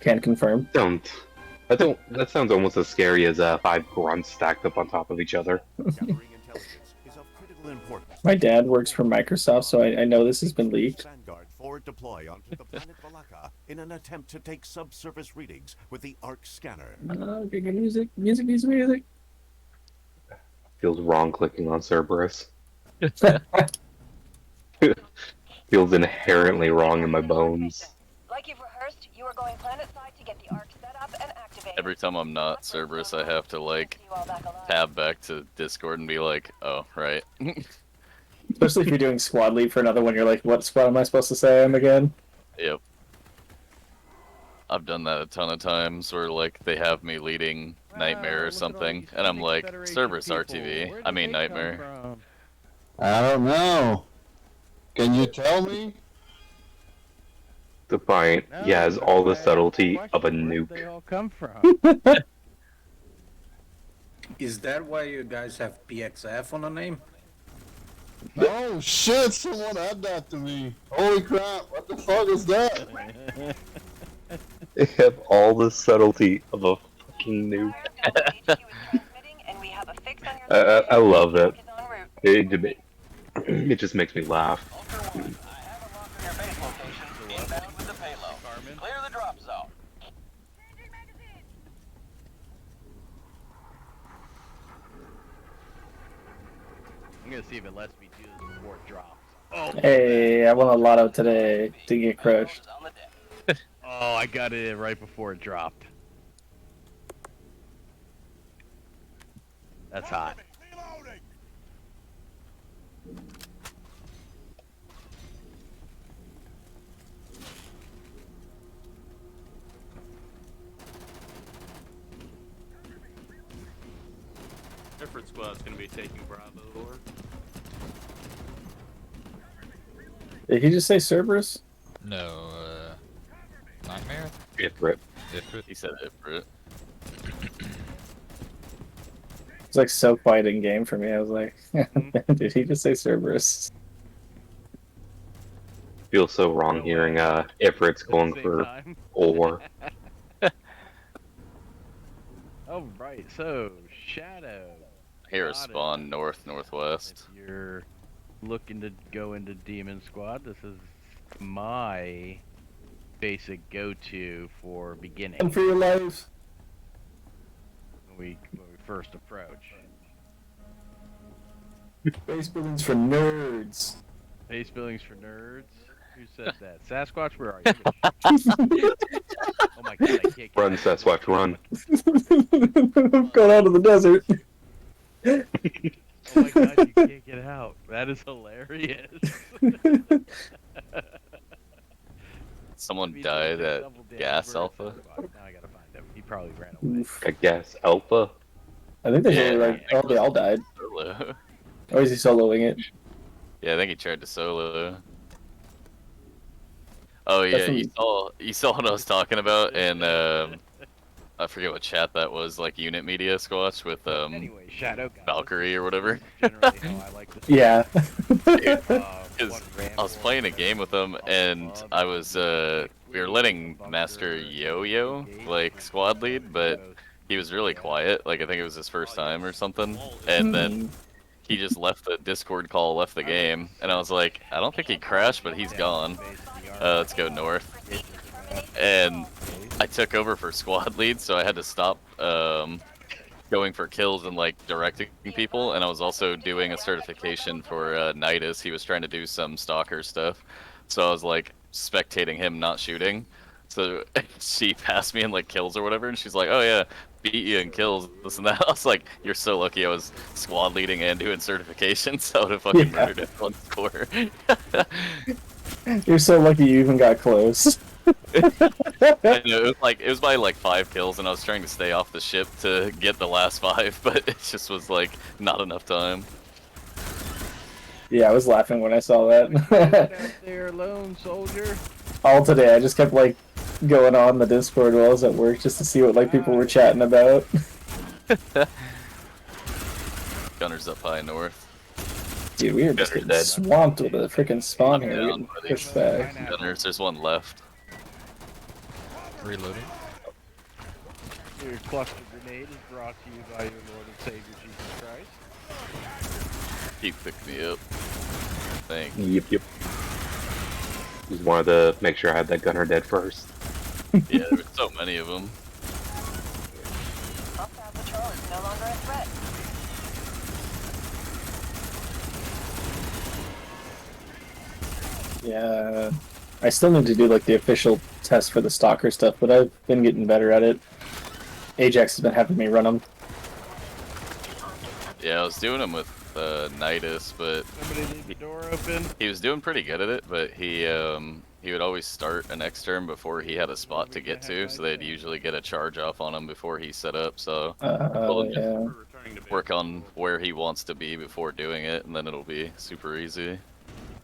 Can confirm. Don't. That sounds almost as scary as 5 grunts stacked up on top of each other. Gathering intelligence is of critical importance. My dad works for Microsoft, so I know this has been leaked. Vanguard forward deploy onto the planet Valaka in an attempt to take subsurface readings with the ARC scanner. Okay, good music. Music. Feels wrong clicking on Cerberus. Feels inherently wrong in my bones. Like you've rehearsed, you are going planet side to get the arc set up and activated. Every time I'm not Cerberus, I have to like tab back to Discord and be like, oh, right. Especially if you're doing squad lead for another one, you're like, what squad am I supposed to say I am again? Yep. I've done that a ton of times where like they have me leading Nightmare or something, and I'm like, Cerberus RTV. I mean Nightmare. I don't know. Can you tell me? Defiant, he has all the subtlety of a nuke. Where they all come from? Is that why you guys have PXF on the name? Oh shit, someone add that to me. Holy crap, what the fuck is that? They have all the subtlety of a fucking nuke. I love it. It just makes me laugh. Clear the drop zone. I'm gonna see if it lets me do this before it drops. Oh, Hey, I won a lotto today to get crushed. oh, I got it right before it dropped. That's hot. Different squad's gonna be taking Bravo or Did he just say Cerberus? No, Nightmare? Ifrit. He said Ifrit. It's like so quiet in game for me. I was like, did he just say Cerberus? Feels so wrong hearing Ifrit's going for ore. Oh right, so Shadow. Here is spawn northwest. If you're looking to go into Demon Squad, this is my basic go-to for beginning. And for your life. When we first approach. Base buildings for nerds. Base buildings for nerds. Who said that? Sasquatch, where are you? Oh my god, I can't get Run, Sasquatch, run. I'm going out of the desert. Oh my god, you can't get out. That is hilarious. Someone died at Gas Alpha. Now I gotta find him. He probably ran away. I guess Alpha. I think they Yeah, like, oh, they all died. Solo. Or is he soloing it? Yeah, I think he tried to solo. Oh yeah, Definitely. you saw what I was talking about, and I forget what chat that was, like Unit Media Squatch with Anyway, Shadow guys, Valkyrie or whatever. generally how I like to Yeah. Because I was playing a game with him, and I was we were letting Master Yo-Yo like squad lead, but he was really quiet. Like I think it was his first time or something, and then he just left the Discord call, left the game, and I was like, I don't think he crashed, but he's gone. Let's go north. And I took over for squad lead, so I had to stop going for kills and like directing people, and I was also doing a certification for Nidus. He was trying to do some stalker stuff, so I was like spectating him not shooting. So she passed me in like kills or whatever, and she's like, "Oh yeah, beat you in kills, this and that." I was like, "You're so lucky I was squad leading and doing certifications. So I would have fucking murdered him on score." You're so lucky you even got close. I know, it was by like 5 kills, and I was trying to stay off the ship to get the last 5, but it just was like not enough time. Yeah, I was laughing when I saw that. out there, lone soldier. All today, I just kept like going on the Discord while I was at work just to see what like people were chatting about. Gunners up high north. Dude, we are just getting swamped with a freaking spawn here. We're getting pushed back. Gunners, there's one left. Reloading. Your cluster grenade is brought to you by your Lord and Savior Jesus Christ. Keep picking me up. Thank you. Yep. Just wanted to make sure I had that gunner dead first. Yeah, there were so many of them. Hostile patrol is no longer a threat. Yeah, I still need to do like the official test for the stalker stuff, but I've been getting better at it. Ajax has been having me run them. Yeah, I was doing them with Nidus, but Somebody leave the door open. he was doing pretty good at it. But he would always start an exterm before he had a spot to get to, so they'd usually get a charge off on him before he set up. So I told him Yeah. We're returning to base. work on where he wants to be before doing it, and then it'll be super easy.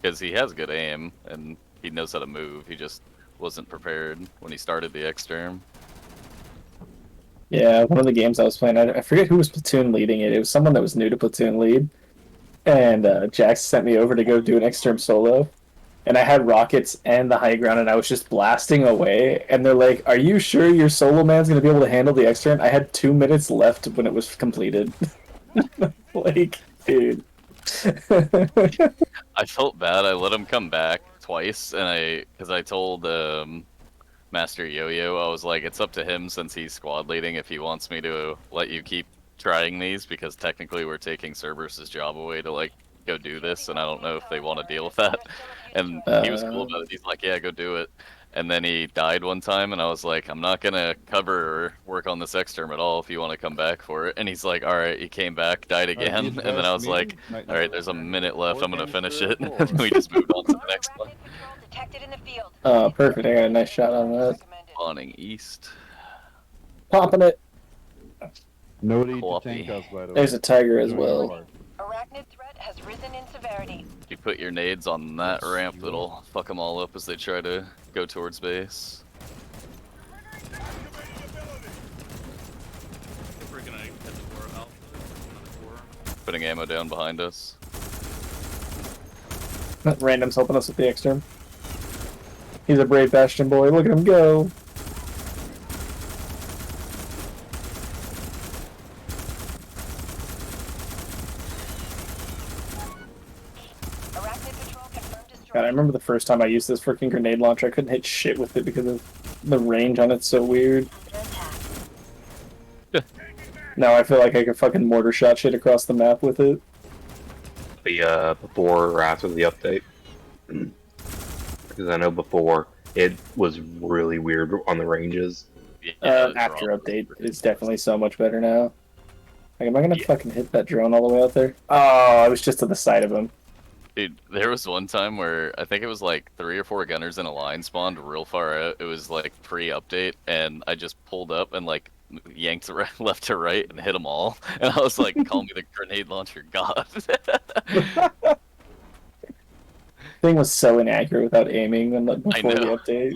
Because he has good aim, and he knows how to move. He just wasn't prepared when he started the exterm. Yeah, one of the games I was playing, I forget who was platoon leading it. It was someone that was new to platoon lead, and Jax sent me over to go do an exterm solo, and I had rockets and the high ground, and I was just blasting away. And they're like, "Are you sure your solo man's gonna be able to handle the exterm?" I had 2 minutes left when it was completed. Like, dude. I felt bad. I let him come back twice, and because I told Master Yo-Yo, I was like, it's up to him since he's squad leading if he wants me to let you keep trying these, because technically we're taking Cerberus's job away to like go do this, and I don't know if they want to deal with that. And he was cool about it. He's like, yeah, go do it. And then he died one time, and I was like, I'm not gonna cover or work on this exterm at all if you want to come back for it. And he's like, all right. He came back, died again, and then I was like, all right, there's a minute left. I'm gonna finish it. And then we just moved on to the next one. Detected in the field. Oh, perfect. I got a nice shot on that. Spawning east. Popping it. No need to Floppy. tank us, by the way. There's a tiger as Doing well. our part. Arachnid threat has risen in severity. If you put your nades on that ramp, it'll fuck them all up as they try to go towards base. If we're gonna hit the door of Alpha, another door. Putting ammo down behind us. Random's helping us with the exterm. He's a brave Bastion boy. Look at him go. Arachnid patrol confirmed destroyed. God, I remember the first time I used this freaking grenade launcher. I couldn't hit shit with it because of the range on it's so weird. Now I feel like I can fucking mortar shot shit across the map with it. The before or after the update, because I know before it was really weird on the ranges. Yeah, After update, it's definitely so much better now. Like, am I gonna fucking hit that drone all the way out there? Oh, I was just to the side of him. Dude, there was one time where I think it was like 3 or 4 gunners in a line spawned real far out. It was like pre-update, and I just pulled up and like yanked left to right and hit them all. And I was like, call me the grenade launcher god. Thing was so inaccurate without aiming when, like, before the know. update.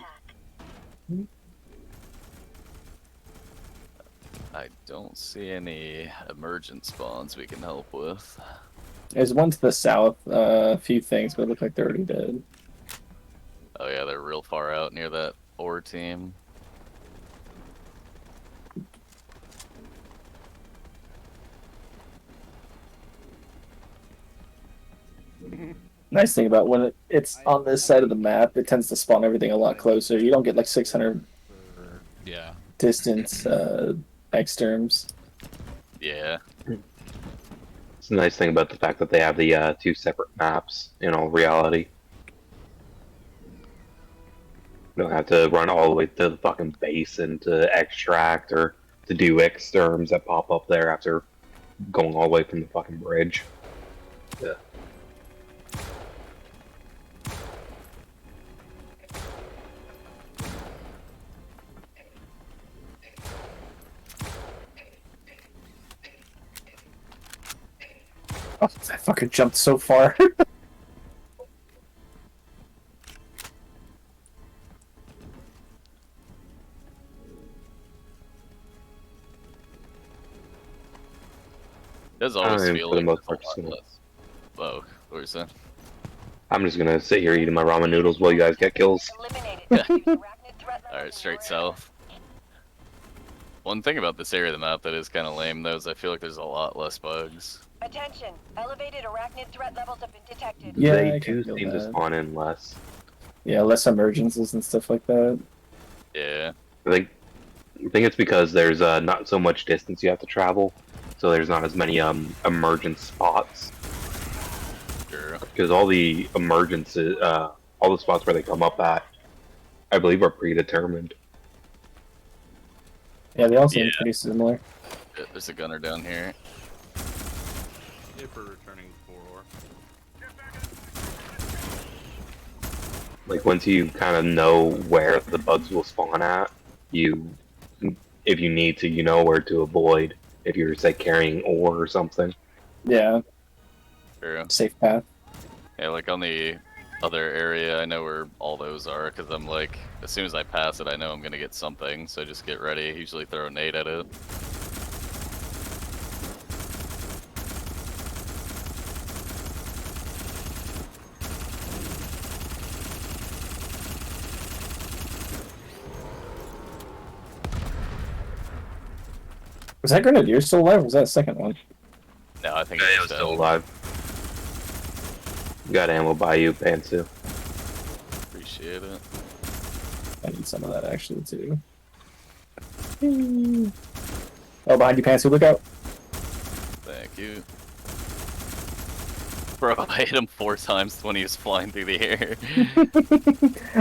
I don't see any emergent spawns we can help with. There's one to the south, a few things, but it look like they're already dead. Oh yeah, they're real far out near that ore team. Nice thing about when it's on this side of the map, it tends to spawn everything a lot closer. You don't get like 600 Yeah. distance exterms. Yeah. It's a nice thing about the fact that they have the 2 separate maps in all reality. You don't have to run all the way to the fucking base and to extract or to do exterms that pop up there after going all the way from the fucking bridge. Yeah. Oh, I fucking jumped so far. It does always I mean, feel for the like most there's part, a lot just less. Oh, what were you saying? I'm just gonna sit here eating my ramen noodles while you guys get kills. Eliminated. Yeah. Arachnid threat level Alright, straight lower. south. One thing about this area of the map that is kind of lame, though, is I feel like there's a lot less bugs. Attention, elevated arachnid threat levels have been detected. Yeah, They I can do feel seem to that. spawn in less. Yeah, less emergencies and stuff like that. Yeah. I think it's because there's not so much distance you have to travel, so there's not as many emergent spots. Sure. Because all the emergencies, all the spots where they come up at, I believe, are predetermined. Yeah, they all seem Yeah. pretty similar. There's a gunner down here. If we're returning for. Like once you kind of know where the bugs will spawn at, if you need to, you know where to avoid. If you're say carrying ore or something. Yeah, Sure. safe path. Yeah, like on the other area, I know where all those are, because I'm like, as soon as I pass it, I know I'm gonna get something, so just get ready. Usually throw a nade at it. Was that Grenadier still alive, or was that a second one? No, I think Yeah, it it's was still alive. Got ammo by you, Pantsu. Appreciate it. I need some of that actually too. Oh, behind you, Pantsu, look out! Thank you. Bro, I hit him 4 times when he was flying through the air.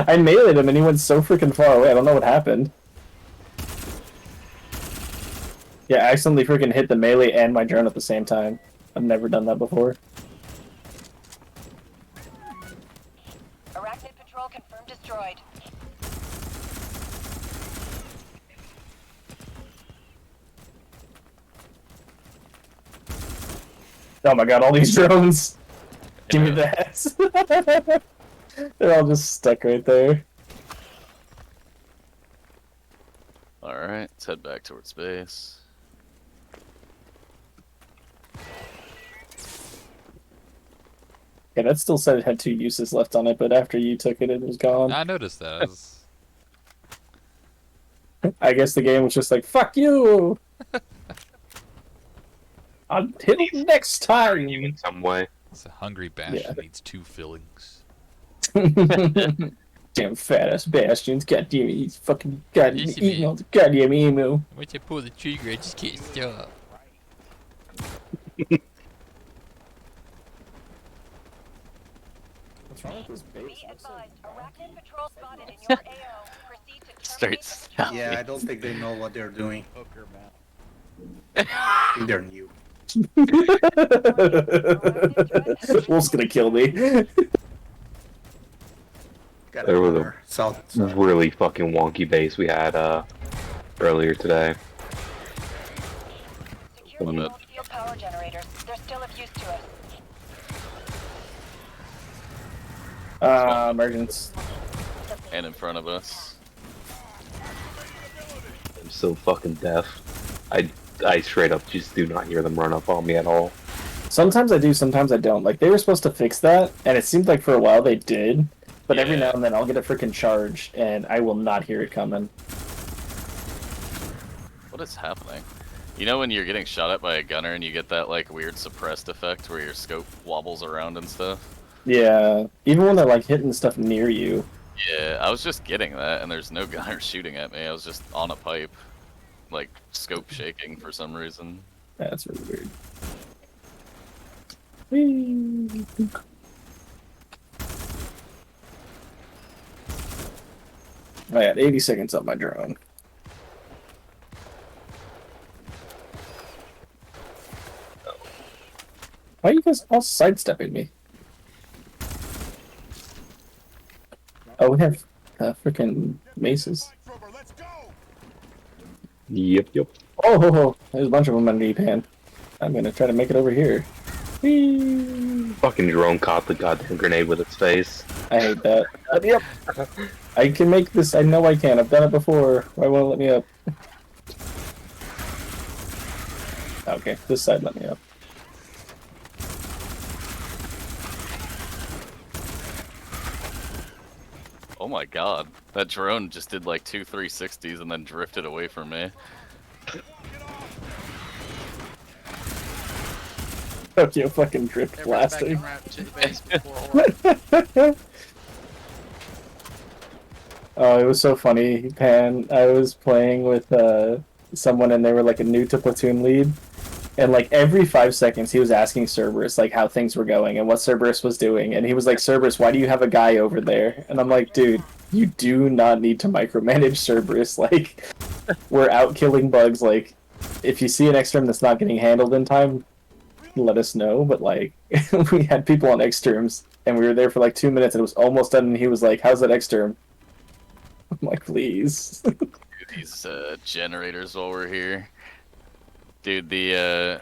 I meleeed him and he went so freaking far away. I don't know what happened. Yeah, I accidentally freaking hit the melee and my drone at the same time. I've never done that before. Arachnid patrol confirmed destroyed. Oh my god, all these drones! Give me that! They're all just stuck right there. Alright, let's head back towards base. Yeah, that still said it had 2 uses left on it, but after you took it, it was gone. I noticed that. I was... I guess the game was just like, fuck you! Until next time! You in some way. It's a hungry bastion needs 2 fillings. Damn fat ass bastions, goddamn it, he's fucking goddamn Yes, you eating mean. all the goddamn emu. Once I pull the trigger, I just can't stop. What's wrong with this base? Be advised, arachnid patrol spotted in your AO. Proceed to terminate Straight the Yeah, I don't think they know what they're doing. Hooker map. I think they're new. Wolf's gonna kill me. Got There was another south. Really fucking wonky base we had earlier today. Secure the old field power generators. They're still of use to us. Emergence. And in front of us. I'm so fucking deaf. I straight up just do not hear them run up on me at all. Sometimes I do, sometimes I don't. Like, they were supposed to fix that, and it seemed like for a while they did, but every now and then I'll get a freaking charge, and I will not hear it coming. What is happening? You know when you're getting shot at by a gunner and you get that like weird suppressed effect where your scope wobbles around and stuff? Yeah, even when they're like hitting stuff near you. Yeah, I was just getting that and there's no gunner shooting at me. I was just on a pipe. Like, scope shaking for some reason. That's really weird. Whee! I had 80 seconds on my drone. Why are you guys all sidestepping me? Oh, we have freaking maces. Yep. Oh, there's a bunch of them on D-pan. I'm gonna try to make it over here. Whee! Fucking drone caught the goddamn grenade with its face. I hate that. Let me up! I can make this. I know I can. I've done it before. Why won't it let me up? Okay, this side let me up. Oh my god. That drone just did like 2 360s and then drifted away from me. Tokyo fucking drift blasting. Oh, it was so funny, Pan. I was playing with someone and they were like a new to platoon lead. And like every 5 seconds he was asking Cerberus like how things were going and what Cerberus was doing. And he was like, Cerberus, why do you have a guy over there? And I'm like, dude, you do not need to micromanage Cerberus. Like, we're out killing bugs. Like, if you see an exterm that's not getting handled in time, let us know. But like, we had people on exterms and we were there for like 2 minutes and it was almost done and he was like, how's that exterm? I'm like, please. These generators while we're here. Dude, the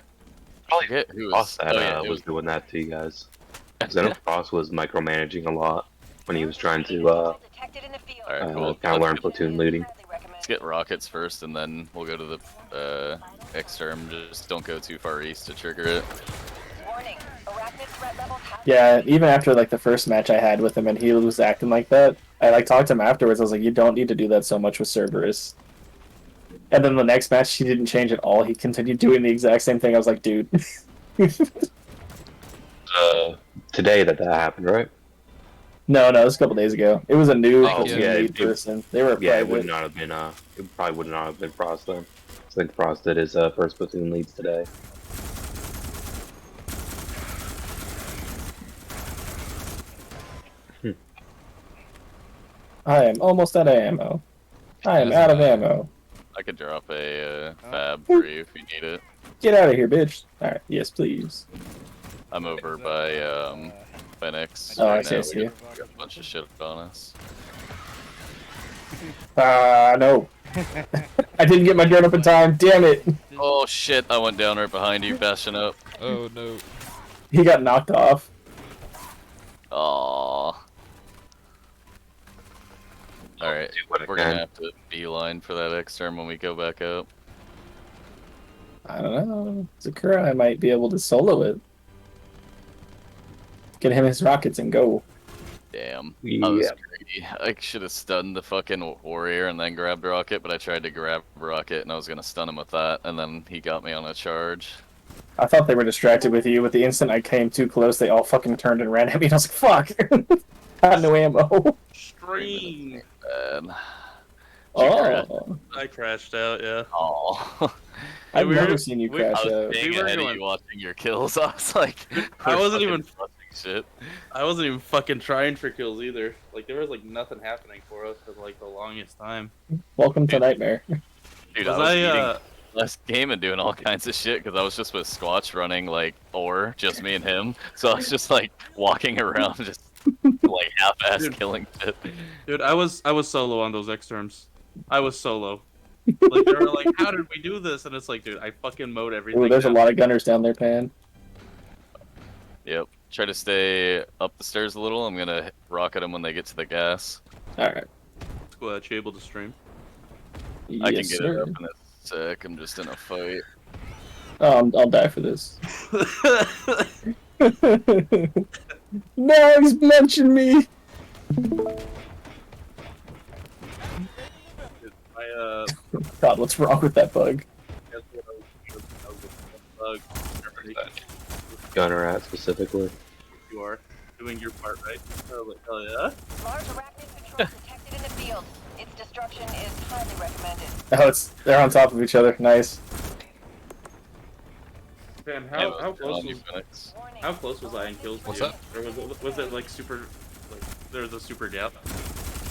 I forget who was. Frost was doing that to you guys. Because I know Frost was micromanaging a lot when he was trying to Alright, cool. kind of learn platoon leading. Let's get rockets first, and then we'll go to the exterm. Just don't go too far east to trigger it. Yeah, even after like the first match I had with him and he was acting like that, I like talked to him afterwards. I was like, you don't need to do that so much with Cerberus. And then the next match, he didn't change at all. He continued doing the exact same thing. I was like, dude. Today that happened, right? No, it was a couple days ago. It was a new it, person. They were it would not have been. It probably would not have been Frost then. I think Frost did his first platoon leads today. I am almost out of ammo. I am out of ammo. I could drop a fab for you if you need it. Get out of here, bitch. Alright, yes, please. I'm over by Phoenix. Oh, right I now. see. We got a bunch of shit on us. No. I didn't get my drone up in time. Damn it. Oh shit! I went down right behind you, bashing up. Oh no. He got knocked off. Aww. Alright, we're gonna have to beeline for that exterm when we go back up. I don't know. Zakura, I might be able to solo it. Get him his rockets and go. Damn. I was greedy. I should have stunned the fucking warrior and then grabbed rocket, but I tried to grab rocket and I was gonna stun him with that, and then he got me on a charge. I thought they were distracted with you, but the instant I came too close, they all fucking turned and ran at me, and I was like, fuck! Got no ammo. Stream. Oh. I crashed out, yeah. Oh. I've never seen you crash I was out. paying ahead of you watching your kills. I was like, I wasn't even watching shit. I wasn't even fucking trying for kills either. Like there was like nothing happening for us for like the longest time. Welcome to Nightmare. Dude, I was eating last game and doing all kinds of shit because I was just with Squatch running like just me and him. So I was just like walking around just like half-ass killing shit. Dude, I was solo on those exterms. I was solo. Like they were like, how did we do this? And it's like, dude, I fucking mowed everything. Ooh, there's down. a lot of gunners down there, Pan. Yep. Try to stay up the stairs a little. I'm gonna rocket them when they get to the gas. Alright. Squatch, you able to stream? Yes, I can get sir. it up in a sec. I'm just in a fight. Oh, I'll die for this. No, he's munching me! God, what's wrong with that bug? Gunner at specifically. You are doing your part right. Oh, hell yeah. Large arachnid patrol detected in the field. Its destruction is highly recommended. Oh, they're on top of each other. Nice. Man, how close was I in kills? What's to up? You? Or was it like super? Like there was a super gap.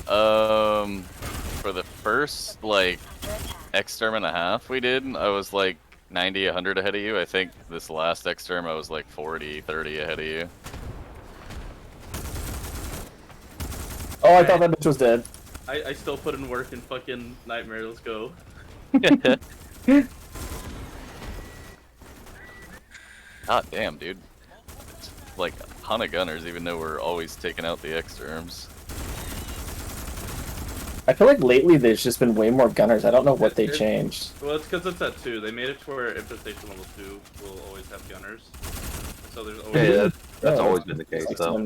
For the first like exterm and a half we did, I was like 90, 100 ahead of you. I think this last exterm I was like 40, 30 ahead of you. Oh, I thought that bitch was dead. I still put in work in fucking Nightmare. Let's go. God damn, dude. It's like a ton of gunners, even though we're always taking out the exterms. I feel like lately there's just been way more gunners. I don't know what they changed. Well, it's because it's at 2. They made it to where infestation level 2 will always have gunners. So there's always. Yeah, that's always been the case, though.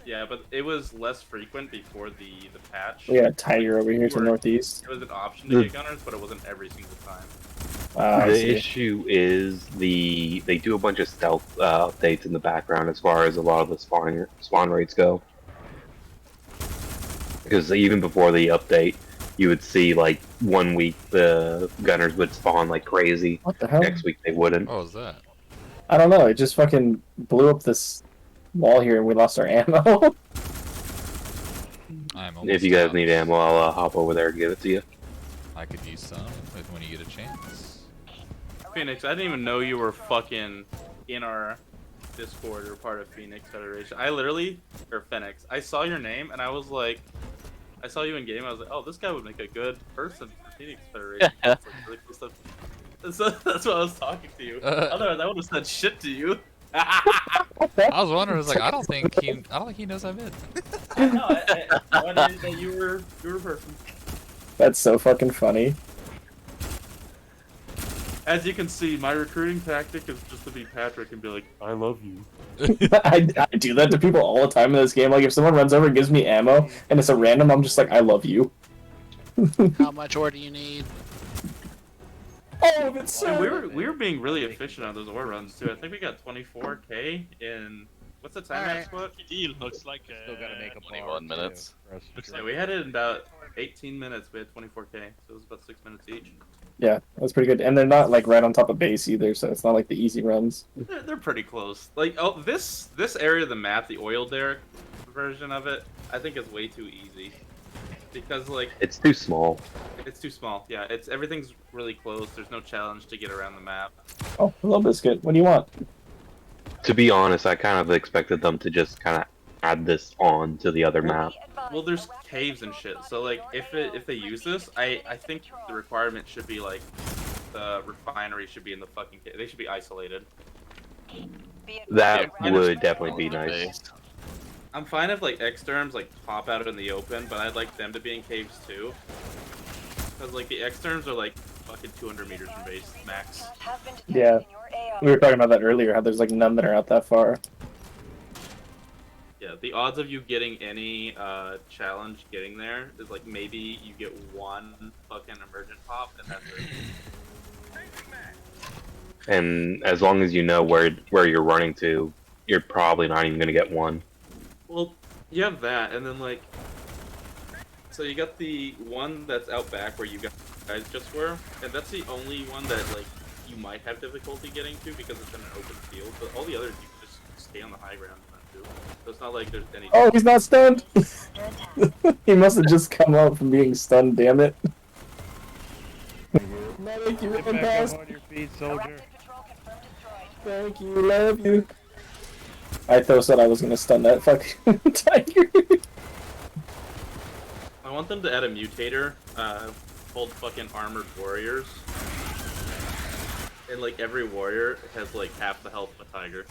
Yeah, but it was less frequent before the patch. We got a tiger over here to Were- northeast. It was an option to get gunners, but it wasn't every single time. I The see. issue is they do a bunch of stealth updates in the background as far as a lot of the spawn rates go. Because even before the update, you would see like 1 week the gunners would spawn like crazy. What the hell? Next week they wouldn't. What was that? I don't know. It just fucking blew up this wall here, and we lost our ammo. I'm If you guys need ammo, I'll hop over there and give it to you. I could use some when you get a chance. Phoenix, I didn't even know you were fucking in our Discord or part of Phoenix Federation. I literally, or Phoenix, I saw your name and I was like, I saw you in game. I was like, oh, this guy would make a good person for Phoenix Federation. That's like really cool stuff. And so that's why I was talking to you. Otherwise, I would have said shit to you. I was wondering. I was like, I don't think he knows I'm in. No, I knew that you were a person. That's so fucking funny. As you can see, my recruiting tactic is just to be Patrick and be like, I love you. I do that to people all the time in this game. Like, if someone runs over and gives me ammo, and it's a random, I'm just like, I love you. How much ore do you need? Oh, it's so... And we were being really efficient on those ore runs, too. I think we got 24k in... What's the time lapse spot? Deal looks like Still gotta make a 21 minutes. Yeah, we had it in about 18 minutes. We had 24k, so it was about 6 minutes each. Yeah, that's pretty good. And they're not, like, right on top of base either, so it's not like the easy runs. They're pretty close. Like, oh, this area of the map, the oil derrick version of it, I think is way too easy. Because, like... It's too small. It's too small, yeah. Everything's really close. There's no challenge to get around the map. Oh, hello, Biscuit. What do you want? To be honest, I kind of expected them to just kind of add this on to the other map. Well, there's caves and shit, so like if they use this, I think the requirement should be like the refinery should be in the fucking cave. They should be isolated. That would definitely be nice. I'm fine if like exterms like pop out in the open, but I'd like them to be in caves too. Because like the exterms are like fucking 200 meters from base max. Yeah. We were talking about that earlier, how there's, like, none that are out that far. Yeah, the odds of you getting any challenge getting there is like maybe you get one fucking emergent pop and that's it. And as long as you know where you're running to, you're probably not even gonna get one. Well, you have that, and then like, so you got the one that's out back where you guys just were, and that's the only one that like you might have difficulty getting to because it's in an open field. But all the others you can just stay on the high ground and too. So it's not like there's any. Oh, he's not stunned! He must have just come out from being stunned, damn it. Medic, you Get ran back past. up on your feet, soldier. Thank you, love you. I said I was gonna stun that fucking tiger. I want them to add a mutator, called fucking armored warriors. And like every warrior has like half the health of a tiger.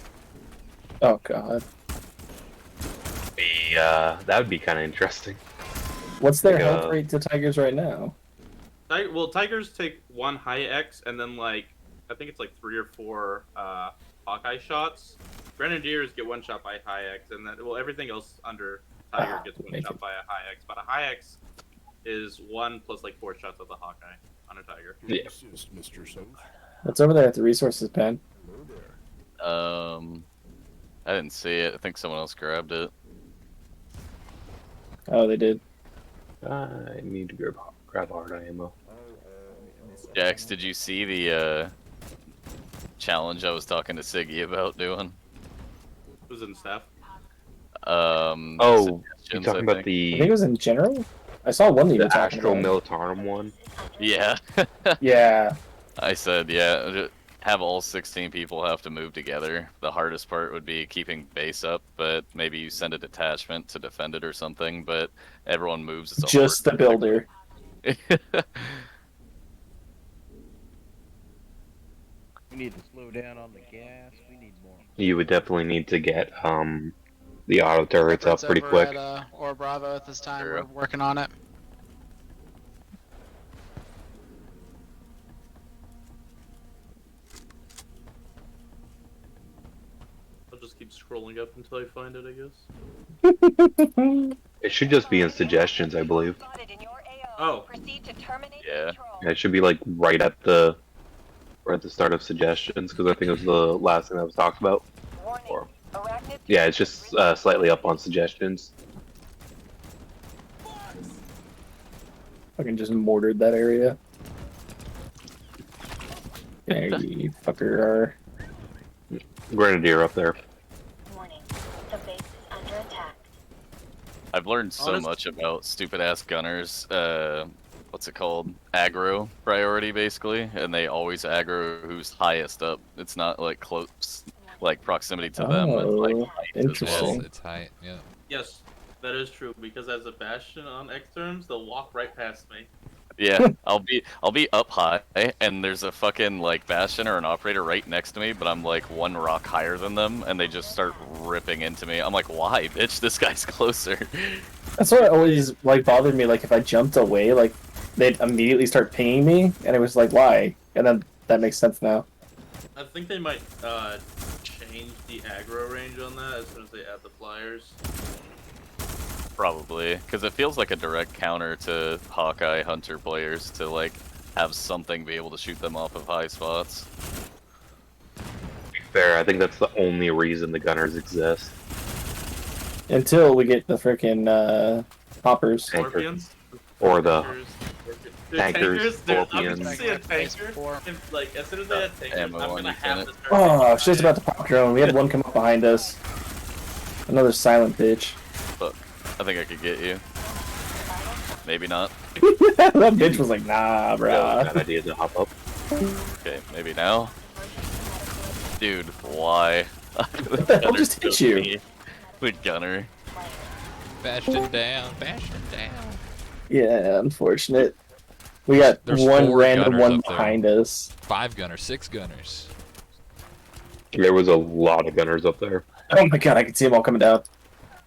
Oh god. That would be kind of interesting. What's their Like, health rate to tigers right now? Well, tigers take one high X and then like I think it's like 3 or 4 Hawkeye shots. Grenadiers get one shot by high X, and then everything else under Tiger gets one shot by a high X. But a high X is 1 plus like 4 shots of the Hawkeye on a Tiger. Yeah. What's over there at the resources pen? I didn't see it. I think someone else grabbed it. Oh, they did. I need to grab hard ammo. Jax, did you see the challenge I was talking to Siggy about doing? Who's in staff? Oh, you talking about I think the it was in general? I saw one that you were talking Astro about. Militarum one? Yeah. Yeah. I said, yeah, have all 16 people have to move together. The hardest part would be keeping base up, but maybe you send a detachment to defend it or something, but everyone moves as a Just the horde. builder. We need to slow down on the gas. We need more. You would definitely need to get the auto turrets up pretty quick. At, or Bravo at this time. We're working on it. I'll just keep scrolling up until I find it, I guess. It should just be in suggestions, I believe. Oh. Yeah, it should be like right at the start of suggestions because I think it was the last thing that was talked about. Or, yeah, it's just slightly up on suggestions. Fucking just mortared that area. There you fucker are. Grenadier up there. I've learned so much about stupid ass gunners. What's it called? Aggro priority, basically, and they always aggro who's highest up. It's not like close, like proximity to them. It's like height as interesting. well. It's height, yeah. Yes, that is true because as a Bastion on X terms, they'll walk right past me. Yeah, I'll be up high, and there's a fucking like Bastion or an operator right next to me, but I'm like one rock higher than them, and they just start ripping into me. I'm like, why, bitch? This guy's closer. That's what always like bothered me. Like if I jumped away, like they'd immediately start pinging me, and it was like, why? And then that makes sense now. I think they might change the aggro range on that as soon as they add the flyers. Probably, because it feels like a direct counter to Hawkeye Hunter players to like have something be able to shoot them off of high spots. To be fair, I think that's the only reason the gunners exist. Until we get the frickin' hoppers. Scorpions? Or the tankers. Scorpions. I'm gonna see a tanker. And, like as soon as they add tankers, I'm gonna have to start. Oh, I was just about to pop drone. We had one come up behind us. Another silent bitch. Look, I think I could get you. Maybe not. That bitch was like, nah, bruh. Bad idea to hop up. Okay, maybe now. Dude, why? I'll just hit you. With Gunner. Bastion down, Bastion down. Yeah, unfortunate. We got There's one 4 random gunners one up there. behind us. 5 gunners, 6 gunners. There was a lot of gunners up there. Oh my god, I can see them all coming down.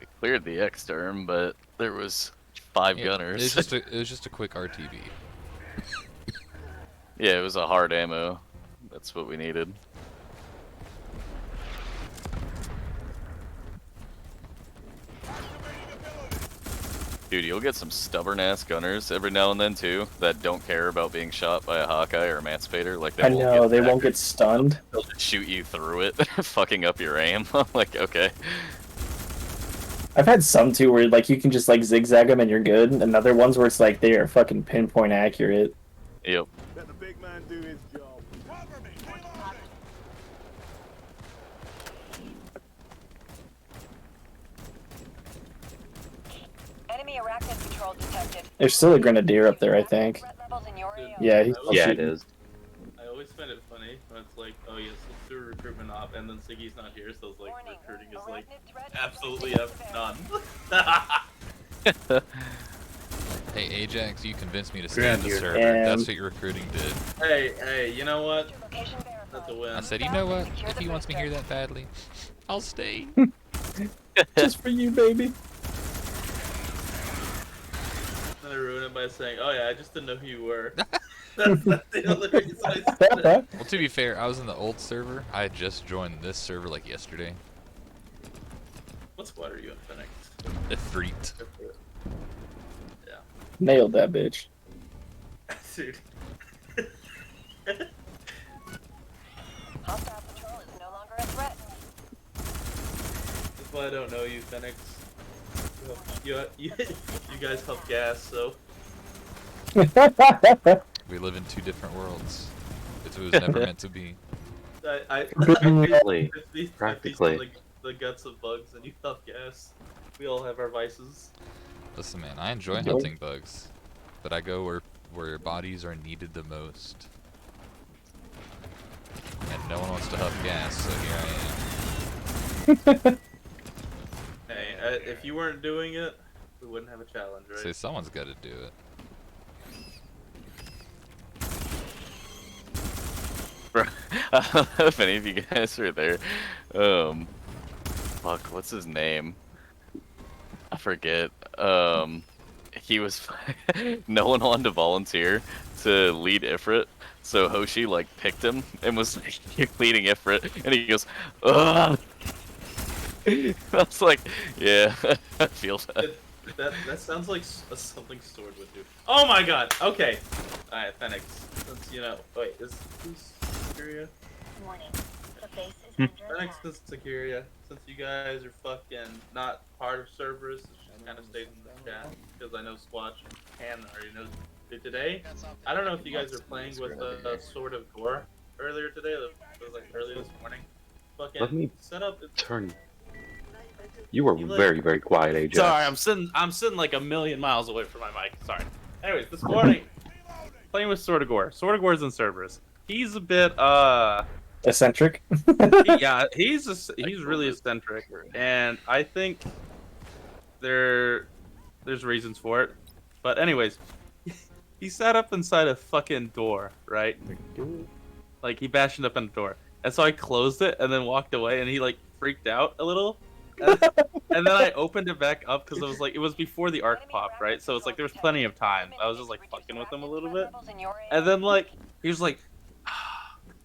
We cleared the X term, but there was 5 Yeah, gunners. It was just a quick RTB. Yeah, it was a hard ammo. That's what we needed. Dude, you'll get some stubborn-ass gunners every now and then, too, that don't care about being shot by a Hawkeye or Emancipator. Like, they I won't know, get they back. won't get stunned. They'll just shoot you through it, fucking up your aim. I'm like, okay. I've had some too where like you can just like zigzag them and you're good, and other ones where it's like they are fucking pinpoint accurate. Yep. Let the big man do his job. Cover me. Enemy arachnid patrol detected. There's still a grenadier up there, I think. Yeah, he's Yeah, it is. I always find it funny when it's like, oh yes, let's do a recruitment op, and then Siggy's not here, so it's like recruiting is like absolutely none. Hey Ajax, you convinced me to stay in the Grenadier. server. Damn. That's what your recruiting did. Hey, you know what? That's a win. I said, you know what? If he wants me here that badly, I'll stay. just for you, baby. Then I ruin it by saying, oh yeah, I just didn't know who you were. That's the only reason I said it. Well, to be fair, I was in the old server. I had just joined this server like yesterday. What squad are you in, Phoenix? The threat. Yeah. Nailed that bitch. Dude. Hostile patrol is no longer a threat. That's why I don't know you, Phoenix. You guys help gas, so. We live in 2 different worlds. It was never meant to be. Practically. I feast Practically. on the guts of bugs, and you help gas. We all have our vices. Listen, man, I enjoy hunting bugs, but I go where bodies are needed the most. And no one wants to huff gas, so here I am. Hey, if you weren't doing it, we wouldn't have a challenge, right? Say someone's got to do it. Bro, I don't know if any of you guys are there. Fuck, what's his name? I forget. He was. No one wanted to volunteer to lead Ifrit, so Hoshi like picked him and was leading Ifrit, and he goes, ugh. I was like, yeah, I feel that. That sounds like something Sword would do. Oh my god. Okay. All right, Phoenix. Since you know, wait, is who's Securia? Warning. The base is under Phoenix attack. is Securia. Since you guys are fucking not part of Cerberus, it just kind of stays in the chat because I know Squatch and already knows. Today, I don't know if you guys are playing with the Sword of Gore earlier today. It was like early this morning. Fucking Let me set up. turn. You were You like- very, very quiet, AJ. Sorry, I'm sitting like a million miles away from my mic. Sorry. Anyways, this morning, playing with Sword of Gore. Sword of Gore's in Cerberus. He's a bit Eccentric. he's really eccentric, and I think there's reasons for it. But anyways, he sat up inside a fucking door, right? Like he bashed up in the door, and so I closed it and then walked away, and he like freaked out a little. And then I opened it back up because it was before the arc popped, right? So it's like there was plenty of time. I was just like fucking with him a little bit, and then like he was like,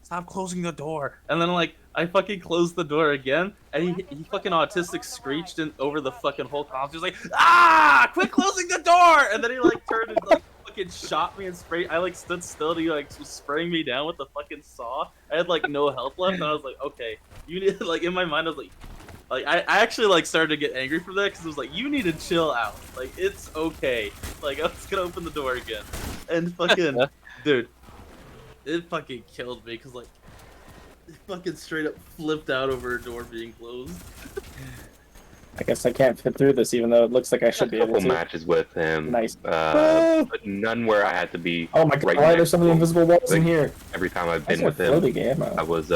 "Stop closing the door!" And then like I fucking closed the door again, and he fucking autistic screeched over the fucking whole comms. He was like, "Ah! Quit closing the door!" And then he like turned and like fucking shot me and sprayed. I like stood still, and he like was spraying me down with the fucking saw. I had like no health left, and I was like, "Okay, you need." Like in my mind, I was like. I actually like started to get angry for that because it was like, you need to chill out. Like it's okay. Like I was gonna open the door again, and fucking dude, it fucking killed me because like it fucking straight up flipped out over a door being closed. I guess I can't fit through this, even though it looks like I should be able Couple to. matches with him. Nice. But none where I had to be. Oh my god! right Why are there next so many to him. invisible walls in Like, here? Every time I've That's been with him, floating ammo. I was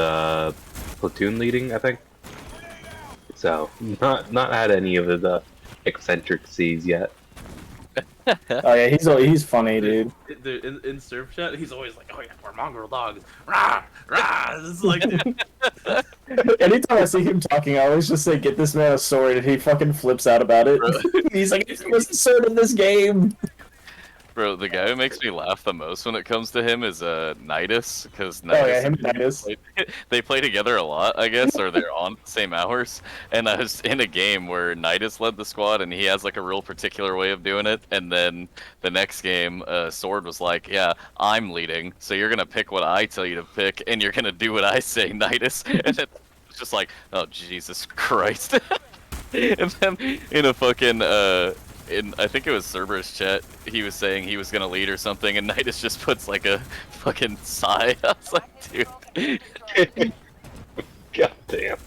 platoon leading, I think. So not had any of the eccentricities yet. Oh yeah, he's funny, dude. Dude, in surf chat, he's always like, "Oh yeah, we're mongrel dogs." Rah, rah. This is like, dude, Anytime I see him talking, I always just say, "Get this man a sword," and he fucking flips out about it. He's like, "It was the sword in this game." Bro, the guy who makes me laugh the most when it comes to him is Nidus, because Oh yeah, him and Nidus. they play together a lot, I guess, or they're on the same hours. And I was in a game where Nidus led the squad, and he has like a real particular way of doing it. And then the next game, Sword was like, "Yeah, I'm leading, so you're gonna pick what I tell you to pick, and you're gonna do what I say, Nidus." And it's just like, oh Jesus Christ. And then in a fucking I think it was Cerberus chat, he was saying he was gonna lead or something, and Nidus just puts like a fucking sigh. I was like, dude. God damn.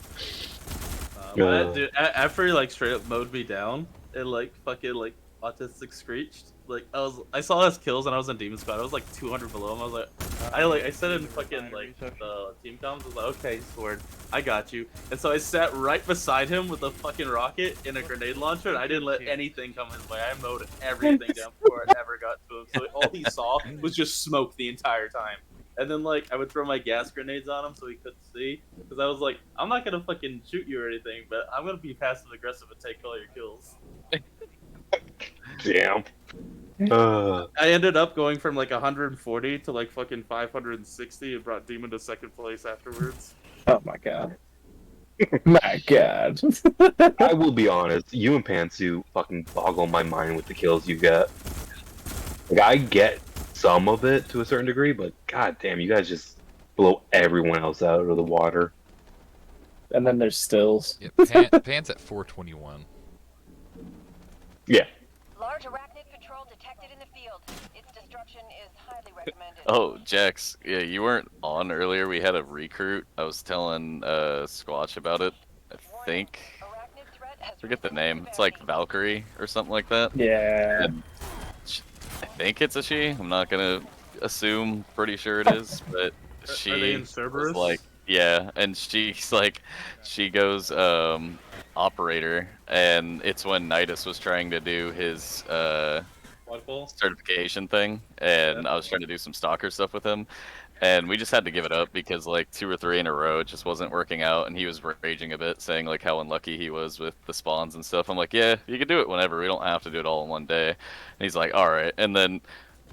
but, dude, after he like straight up mowed me down and like fucking like autistic screeched, like I saw his kills and I was in Demon Squad. I was like 200 below him. I was like, I said in fucking like the team comms, I was like, "Okay, Sword, I got you." And so I sat right beside him with a fucking rocket and a grenade launcher, and I didn't let anything come his way. I mowed everything down before it ever got to him. So all he saw was just smoke the entire time. And then like I would throw my gas grenades on him so he couldn't see, because I was like, I'm not gonna fucking shoot you or anything, but I'm gonna be passive aggressive and take all your kills. Damn. I ended up going from like 140 to like fucking 560 and brought Demon to second place afterwards. Oh my god. My god. I will be honest, you and Pantsu fucking boggle my mind with the kills you get. Like, I get some of it to a certain degree, but god damn, you guys just blow everyone else out of the water. And then there's stills. Yep, Pant's at 421. Yeah. Large arachnid patrol detected in the field. Its destruction is highly recommended. Oh, Jax, yeah, you weren't on earlier. We had a recruit. I was telling Squatch about it. I think. I forget the name. It's like Valkyrie or something like that. Yeah. And I think it's a she. I'm not gonna assume. Pretty sure it is, but she Are they in Cerberus? was like, yeah, and she's like, she goes operator, and it's when Nidus was trying to do his certification thing, and I was trying to do some stalker stuff with him, and we just had to give it up because like 2 or 3 in a row it just wasn't working out, and he was raging a bit, saying like how unlucky he was with the spawns and stuff. I'm like, yeah, you can do it whenever, we don't have to do it all in one day. And he's like, all right. And then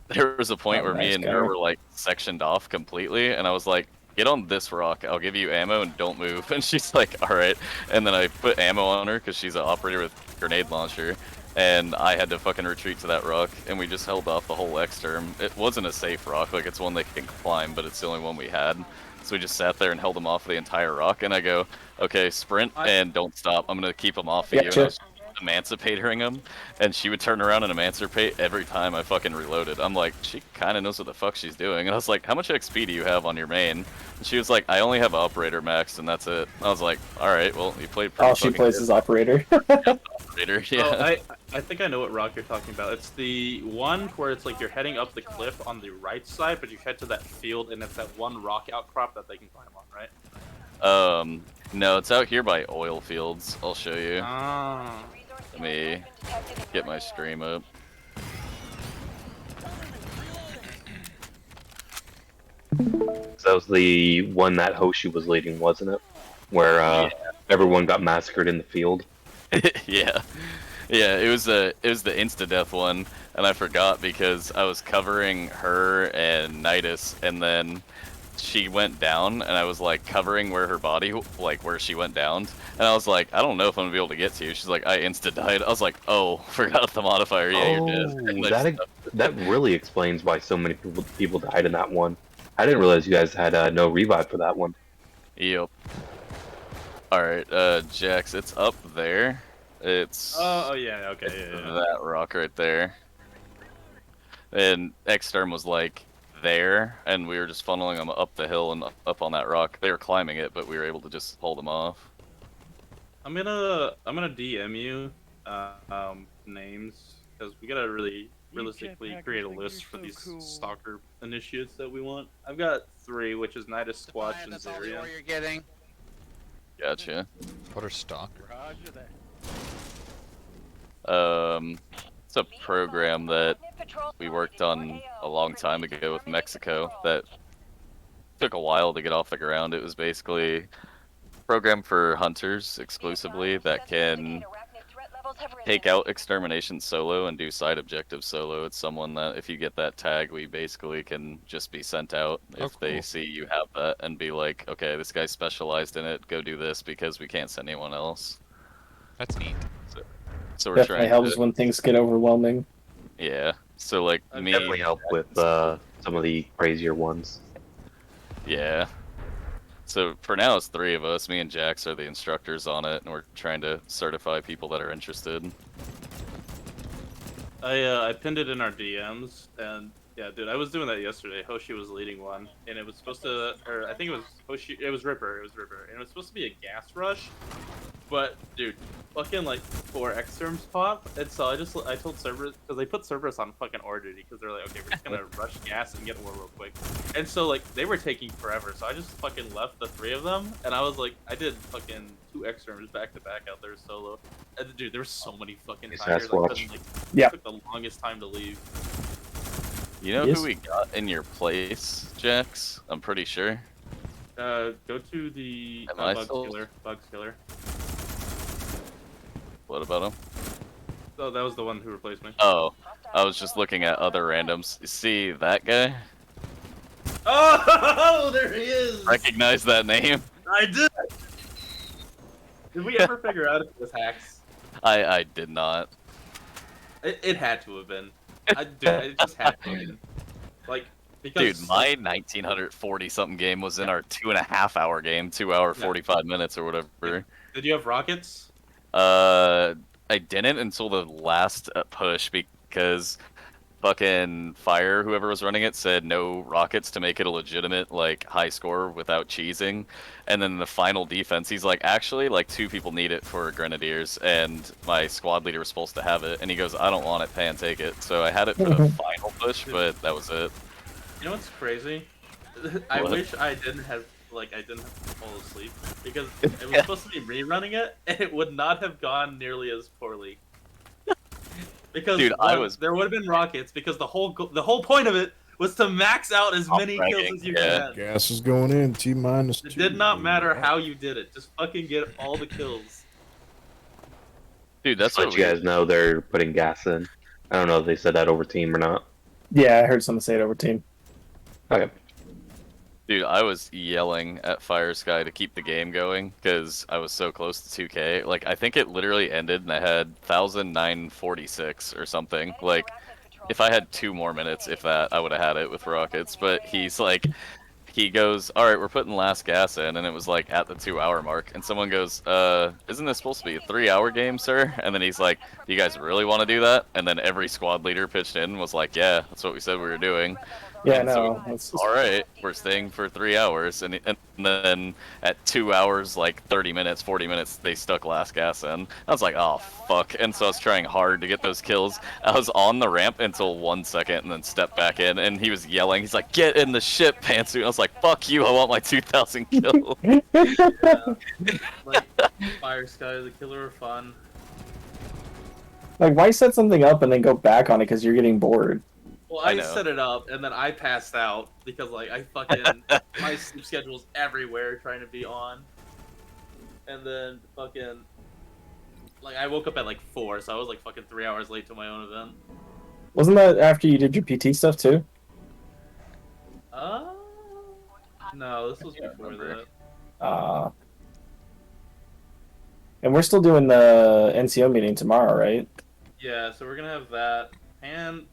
there was a point where me and her were like sectioned off completely, and I was like, get on this rock, I'll give you ammo and don't move. And she's like, alright. And then I put ammo on her because she's an operator with grenade launcher. And I had to fucking retreat to that rock, and we just held off the whole X-term. It wasn't a safe rock, like it's one they can climb, but it's the only one we had. So we just sat there and held them off the entire rock, and I go, okay, sprint and don't stop. I'm gonna keep them off of you. And I was emancipating him, and she would turn around and emancipate every time I fucking reloaded. I'm like, she kind of knows what the fuck she's doing. And I was like, how much XP do you have on your main? And she was like, I only have operator max, and that's it. I was like, alright, well, you played pretty she plays as operator. Operator, yeah. Oh, I think I know what rock you're talking about. It's the one where it's like you're heading up the cliff on the right side, but you head to that field, and it's that one rock outcrop that they can climb on, right? No, it's out here by oil fields. I'll show you. Ah. Let me get my stream up. So that was the one that Hoshi was leading, wasn't it? Where everyone got massacred in the field. Yeah, it was the insta death one, and I forgot because I was covering her and Nidus, and then she went down, and I was like covering where her body, like where she went down, and I was like, I don't know if I'm gonna be able to get to you. She's like, I insta died. I was like, oh, forgot the modifier. Yeah, you're dead. That really explains why so many people died in that one. I didn't realize you guys had no revive for that one. Yep. Alright, Jax, it's up there. It's... Oh yeah, okay, yeah. That rock right there. And X-Term was like there, and we were just funneling them up the hill and up on that rock. They were climbing it, but we were able to just hold them off. I'm gonna DM you names, because we gotta really realistically create a list for these stalker initiates that we want. I've got 3, which is Nidus, Squatch, and That's all the Zerion. ore you're getting. Gotcha. What are stalker? Roger that. It's a program that we worked on a long time ago with Mexico that took a while to get off the ground. It was basically a program for hunters exclusively that can take out extermination solo and do side objectives solo. It's someone that if you get that tag, we basically can just be sent out if they see you have that and be like, okay, this guy's specialized in it, go do this because we can't send anyone else. That's neat. So we're Definitely trying helps to... when things get overwhelming. Yeah, so like me... Definitely help with some of the crazier ones. Yeah. So for now it's 3 of us. Me and Jax are the instructors on it, and we're trying to certify people that are interested. I pinned it in our DMs, and yeah, dude, I was doing that yesterday. Hoshi was leading one, and it was supposed to, or I think it was Hoshi, it was Ripper, and it was supposed to be a gas rush, but dude, fucking like 4 X-terms pop, and so I told Cerberus, because they put Cerberus on fucking ore duty, because they're like, okay, we're just gonna rush gas and get ore real quick, and so like they were taking forever, so I just fucking left the 3 of them, and I was like, I did fucking 2 X-terms back to back out there solo, and dude, there were so many fucking tires, it took the longest time to leave. You know who we got in your place, Jax? I'm pretty sure. Go to the Bugs Killer. What about him? Oh, that was the one who replaced me. Oh, I was just looking at other randoms. You see that guy? Oh, there he is! Recognize that name? I did! Did we ever figure out if it was hacks? I did not. It had to have been. Dude, it just had to have been. Like, because... Dude, my 1940 something game was in our 2.5 hour game, 2 hour 45 minutes or whatever. Did you have rockets? I didn't until the last push because fucking Fire, whoever was running it, said no rockets to make it a legitimate like high score without cheesing. And then the final defense, he's like, actually, like 2 people need it for Grenadiers, and my squad leader was supposed to have it. And he goes, I don't want it, pay and take it. So I had it for the final push, but that was it. You know what's crazy? I wish I didn't have to fall asleep because it was supposed to be rerunning it, and it would not have gone nearly as poorly. Because dude, there would have been rockets because the whole point of it was to max out as many kills as you can. Gas is going in. T-minus 2. It did not matter how you did it. Just fucking get all the kills. Dude, that's what you guys know. They're putting gas in. I don't know if they said that over team or not. Yeah, I heard someone say it over team. Okay. Dude, I was yelling at Fire Sky to keep the game going because I was so close to 2K. Like, I think it literally ended and I had 1,946 or something. Like, if I had 2 more minutes, if that, I would have had it with rockets. But he's like, he goes, all right, we're putting last gas in, and it was like at the 2-hour mark, and someone goes, isn't this supposed to be a 3-hour game, sir? And then he's like, do you guys really want to do that? And then every squad leader pitched in and was like, yeah, that's what we said we were doing. Yeah, And so, no, it's just... all right, we're staying for 3 hours, and then at 2 hours, like 30 minutes, 40 minutes, they stuck last gas in. I was like, oh fuck, and so I was trying hard to get those kills. I was on the ramp until 1 second, and then stepped back in, and he was yelling. He's like, get in the ship, Pantsuit. I was like, fuck you, I want my 2,000 kills. Yeah. Like, Fire Sky, the killer are fun. Like, why set something up and then go back on it because you're getting bored? Well, I I know. set it up, and then I passed out because, like, I fucking... my sleep schedule's everywhere trying to be on. And then, fucking... Like, I woke up at, like, 4, so I was, like, fucking 3 hours late to my own event. Wasn't that after you did your PT stuff, too? No, this was before that. And we're still doing the NCO meeting tomorrow, right? Yeah, so we're gonna have that. And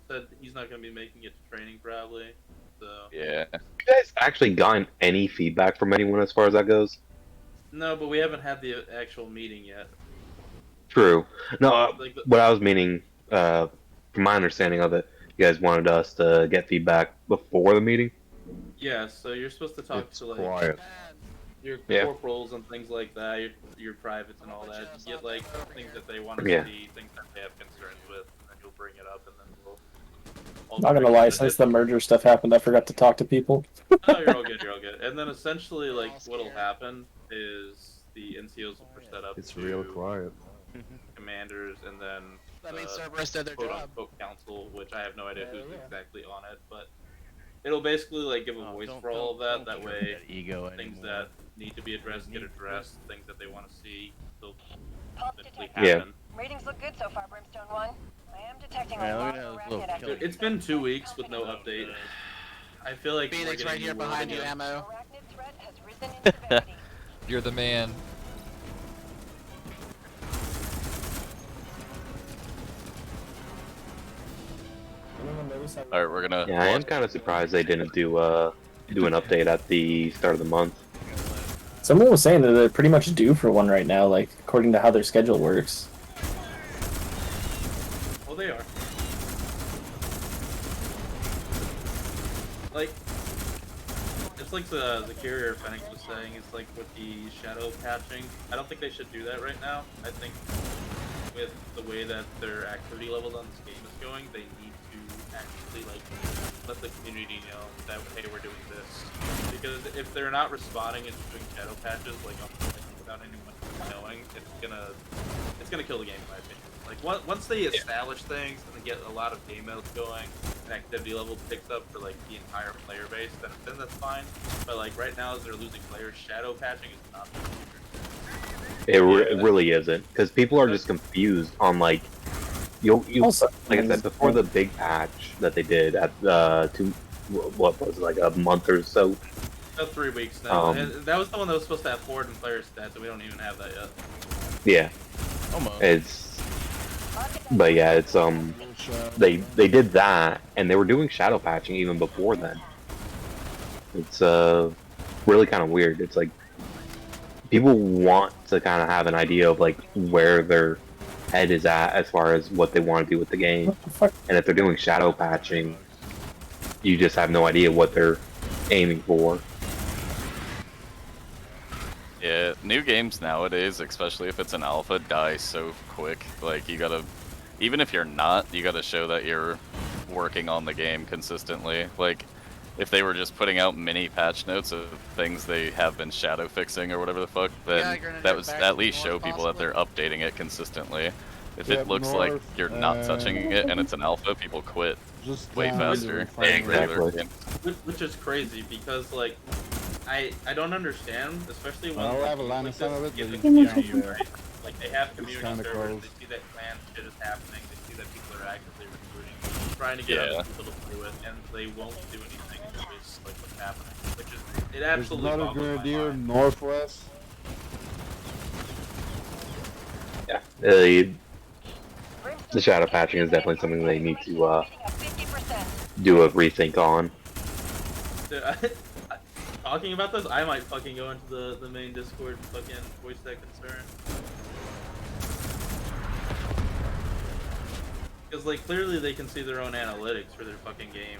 said he's not gonna be making it to training, probably. So... Yeah. Have you guys actually gotten any feedback from anyone as far as that goes? No, but we haven't had the actual meeting yet. True. No, Like what I was meaning, from my understanding of it, you guys wanted us to get feedback before the meeting? Yeah, so you're supposed to talk to, like, quiet. your Yeah. corporals and things like that, your privates and all that. You get, like, things that they want to Yeah. see, things that they have concerns with, and then you'll bring it up, and then we'll... Not gonna lie, since the merger stuff happened, I forgot to talk to people. Oh, you're all good, you're all good. And then essentially, like, what'll happen is the NCOs will push that up It's to real quiet. commanders, and then That means Cerberus did their job. quote-unquote council, which I have no idea who's exactly on it, but it'll basically, like, give a voice for all of that. That way, ego things anymore. that need to be addressed get addressed. Things that they want to see will Pulse eventually detected. happen. Ratings look good so far, Brimstone 1. I am detecting Alright, a let lot me of know this little arachnid kill. activity. It's been 2 weeks with no update. I feel like we're Phoenix getting right here new world behind you, again. ammo. Arachnid threat has risen in severity. You're the man. Alright, we're gonna... Yeah, I am kind of surprised they didn't do an update at the start of the month. Someone was saying that they're pretty much due for one right now, like, according to how their schedule works. Well, they are. Like, it's like the carrier Fenix was saying, it's like with the shadow patching. I don't think they should do that right now. I think with the way that their activity levels on this game is going, they need to actually, like, let the community know that, hey, we're doing this. Because if they're not responding and doing shadow patches, like, without anyone knowing, it's gonna kill the game, in my opinion. Like, once they establish things and they get a lot of game modes going, and activity level picks up for, like, the entire player base, then that's fine. But, like, right now, as they're losing players, shadow patching is not the future. It really isn't, because people are just confused on, like, you Also, like I said, before the big patch that they did at what was it, like a month or so? About 3 weeks now. And that was the one that was supposed to have forward and player stats, and we don't even have that yet. Yeah. Almost. But yeah, it's they did that, and they were doing shadow patching even before then. It's really kind of weird. It's like people want to kind of have an idea of like where their head is at as far as what they want to do with the game, and if they're doing shadow patching, you just have no idea what they're aiming for. Yeah, new games nowadays, especially if it's an alpha, die so quick. Like, you gotta... Even if you're not, you gotta show that you're working on the game consistently. Like, if they were just putting out mini patch notes of things they have been shadow fixing or whatever the fuck, then that was at least show people that they're updating it consistently. If it looks like you're not touching it and it's an alpha, people quit way faster. Exactly. Which is crazy, because, like, I don't understand, especially when I'll have a like, line of sight of it, get but the you community, can't, right? Like, they have community kinda servers, close. they see that clan shit is happening, they see that people are actively recruiting. trying to get Yeah. other people to play with, and they won't do anything. It's always like what's happening, which is it There's absolutely another boggles my grenadier mind. northwest. Yeah, the shadow patching is definitely something they need to do a rethink on. Dude, talking about this, I might fucking go into the main Discord and fucking voice that concern. Because, like, clearly they can see their own analytics for their fucking game.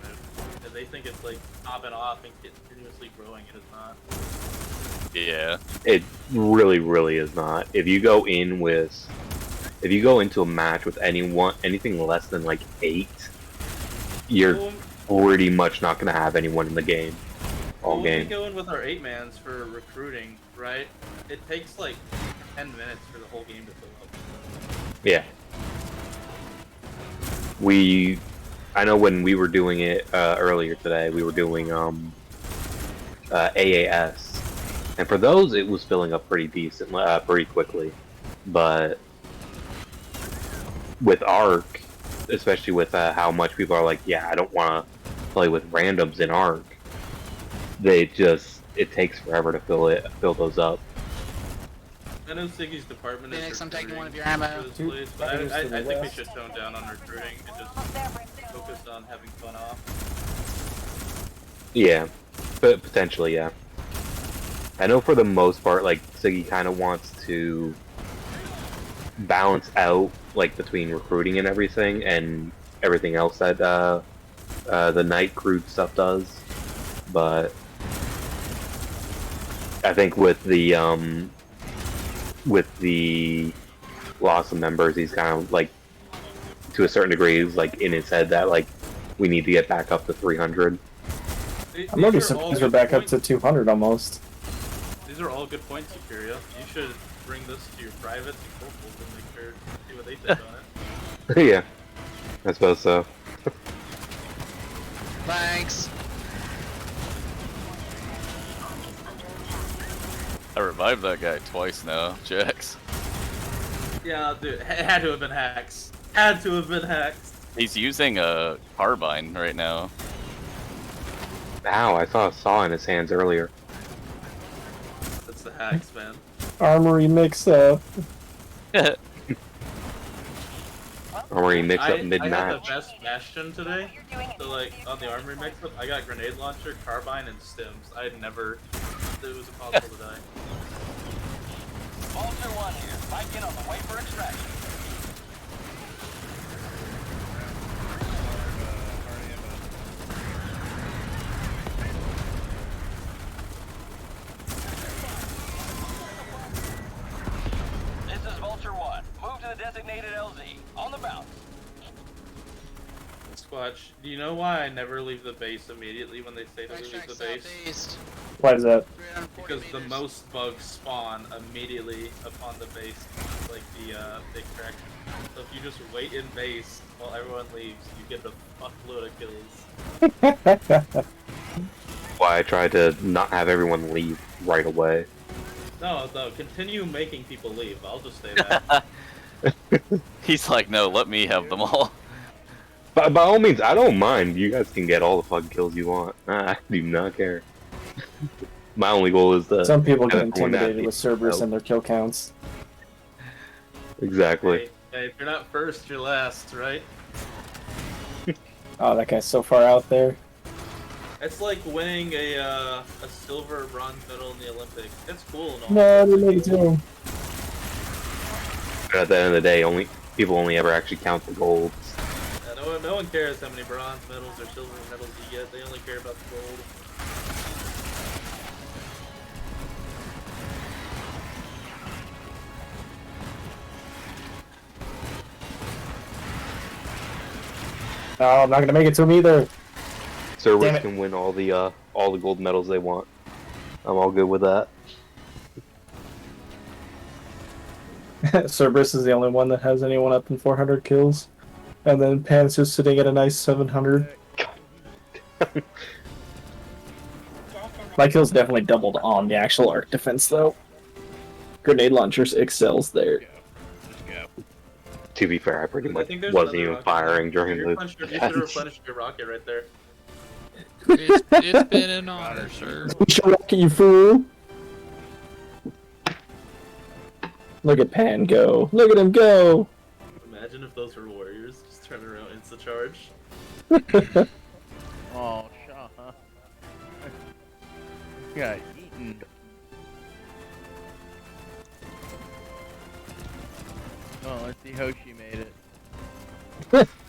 If they think it's, like, popping off and continuously growing, it is not. Yeah. It really, really is not. If you go into a match with anything less than like 8, you're pretty much not gonna have anyone in the game all when game. we go in with our 8-mans for recruiting, right? It takes like 10 minutes for the whole game to fill up. Yeah. I know when we were doing it earlier today, we were doing AAS, and for those it was filling up pretty decent, pretty quickly. But with Arc, especially with how much people are like, yeah, I don't want to play with randoms in Arc, it takes forever to fill those up. I know Siggy's department Phoenix, is I'm taking one of your recruiting ammo. for this place, but I think we should tone down on recruiting and just focus on having fun off. Yeah, but potentially, yeah. I know for the most part, like, Siggy kind of wants to balance out, like, between recruiting and everything else that the night crew stuff does. But I think with the loss of members, he's kind of like, to a certain degree, he's like in his head that like we need to get back up to 300. I'm already surprised we're back up to 200 almost. These are all good points, Superior. You should bring this to your privates and corporals and make sure see what they think on it. Yeah, I suppose so. Thanks. I revived that guy twice now, Jax. Yeah, dude, it had to have been hacks. Had to have been hacks. He's using a carbine right now. Ow, I saw a saw in his hands earlier. That's the hacks, man. Armory mix-up. Armory mix-up I had the mid-match. best Bastion today. So, like, on the Armory mix-up, I got grenade launcher, carbine, and stims. I had never... It was impossible to die. Vulture 1 here. Might get on the way for extraction. This is Vulture 1. Move to the designated LZ. On the bounce. Squatch, do you know why I never leave the base immediately when they say to leave the base? Southeast. Why is that? Because the most bugs spawn immediately upon the base, like the extraction. So if you just wait in base while everyone leaves, you get a fuckload of kills. Why I tried to not have everyone leave right away. No, continue making people leave. I'll just stay back. He's like, no, let me have them all. By all means, I don't mind. You guys can get all the fucking kills you want. I do not care. My only goal is to... Some people get have everyone intimidated with happy. Cerberus and their kill counts. Exactly. Hey, if you're not first, you're last, right? Oh, that guy's so far out there. It's like winning a silver or bronze medal in the Olympics. It's cool and all. No, they made it to him. But at the end of the day, people only ever actually count the golds. Yeah, no one cares how many bronze medals or silver medals you get. They only care about the gold. No, I'm not gonna make it to him either. Cerberus can win all the gold medals they want. I'm all good with that. Cerberus is the only one that has anyone up in 400 kills. And then Pan's just sitting at a nice 700. My kills definitely doubled on the actual arc defense, though. Grenade launchers excels there. To be fair, I pretty I much think there's wasn't another even rocket. firing during You the should have replenished your rocket right there. It's been an honor, sir. Rocket, you fool! Look at Pan go. Look at him go! Imagine if those were warriors just turning around insta charge. Oh, Shaw. Got eaten. Oh, let's see. Hoshi made it.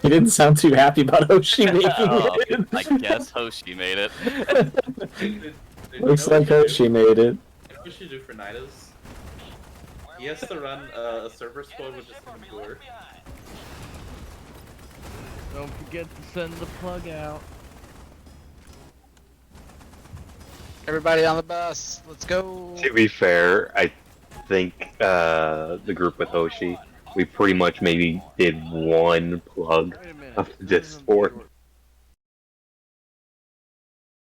He didn't sound too happy about Hoshi making it. I guess Hoshi made it. Looks like Hoshi made it. You know what we should do for Nidus? He has to run a server squad with just him and Gore. Don't forget to send the plug out. Everybody on the bus. Let's go. To be fair, I think the group with Hoshi, we pretty much maybe did one plug Wait a minute. of this isn't the Discord. short